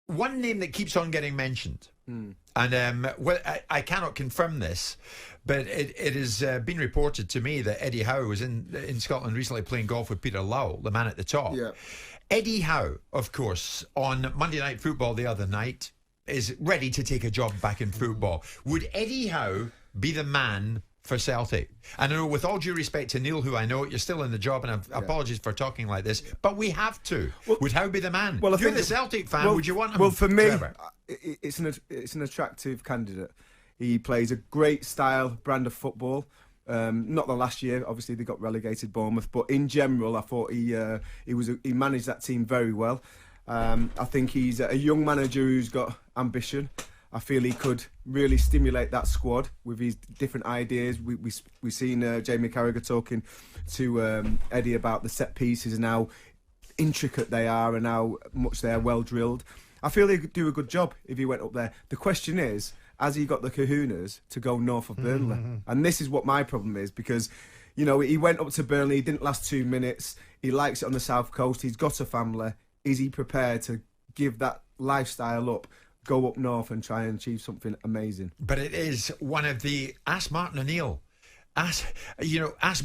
one name that keeps on getting mentioned, and well, I cannot confirm this, but it has been reported to me that Eddie Howe was in Scotland recently playing golf with Peter Lowell, the man at the top. Yeah. Eddie Howe, of course, on Monday Night Football the other night, is ready to take a job back in football. Would Eddie Howe be the man for Celtic? And I know, with all due respect to Neil, who I know you're still in the job, and apologies for talking like this, but we have to. Would Howe be the man? Well, you're the Celtic fan. Would you want him? Well, for me, Trevor? it's an attractive candidate. He plays a great style brand of football. Not the last year, obviously they got relegated, Bournemouth, but in general, I thought he managed that team very well. I think he's a young manager who's got ambition. I feel he could really stimulate that squad with his different ideas. We've seen Jamie Carragher talking to Eddie about the set pieces and how intricate they are and how much they are well drilled. I feel he could do a good job if he went up there. The question is, has he got the kahunas to go north of Burnley? And this is what my problem is, because, you know, he went up to Burnley, he didn't last 2 minutes, he likes it on the south coast, he's got a family. Is he prepared to give that lifestyle up, go up north and try and achieve something amazing? But it is one of the... Ask Martin O'Neill. Ask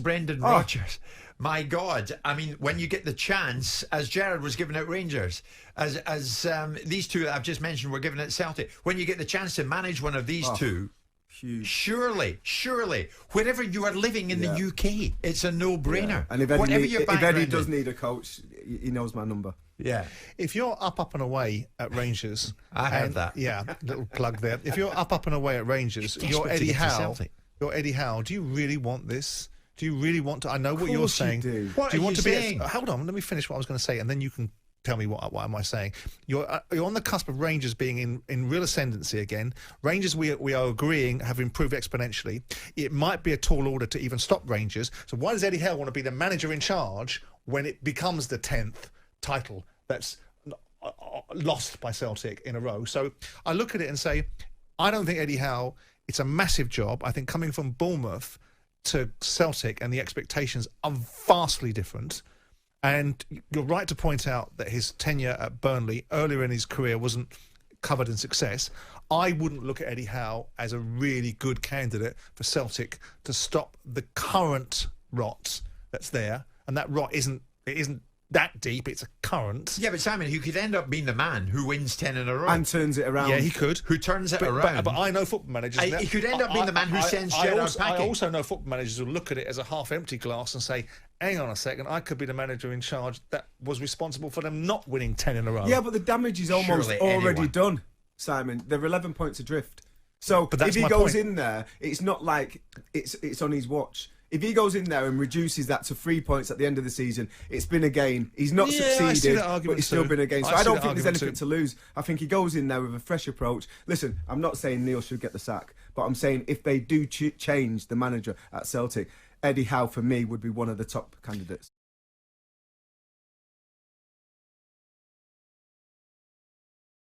Brendan Rodgers. My God, I mean, when you get the chance, as Gerrard was giving out Rangers, as these two that I've just mentioned were given at Celtic, when you get the chance to manage one of these two, huge. Surely, wherever you are living in the UK, it's a no-brainer. Yeah. And if Eddie does need a coach, he knows my number. Yeah. If you're up and away at Rangers... I heard that. Yeah, little plug there. If you're up and away at Rangers, you're Eddie Howe. You're Eddie Howe. Do you really want this? Do you really want to... I know what you're saying. You do. What do you are want you to saying? be... Hold on, let me finish what I was going to say, and then you can tell me what am I saying. You're on the cusp of Rangers being in real ascendancy again. Rangers, we are agreeing, have improved exponentially. It might be a tall order to even stop Rangers. So why does Eddie Howe want to be the manager in charge when it becomes the 10th title that's lost by Celtic in a row? So I look at it and say, I don't think Eddie Howe... It's a massive job. I think coming from Bournemouth to Celtic and the expectations are vastly different. And you're right to point out that his tenure at Burnley earlier in his career wasn't covered in success. I wouldn't look at Eddie Howe as a really good candidate for Celtic to stop the current rot that's there. And that rot isn't that deep, it's a current. Yeah, but Simon, who could end up being the man who wins 10 in a row and turns it around. Yeah, he could. Who turns it around. But I know football managers. He could end up being the man who sends Gerrard packing. I also know football managers who look at it as a half-empty glass and say, hang on a second, I could be the manager in charge that was responsible for them not winning 10 in a row. Yeah, but the damage is almost already done, Simon. They're 11 points adrift. So if he goes in there, it's not like it's on his watch. If he goes in there and reduces that to 3 points at the end of the season, it's been a gain. He's not succeeded, but it's still been a gain. So I don't think there's anything to lose. I think he goes in there with a fresh approach. Listen, I'm not saying Neil should get the sack, but I'm saying if they do change the manager at Celtic, Eddie Howe, for me, would be one of the top candidates.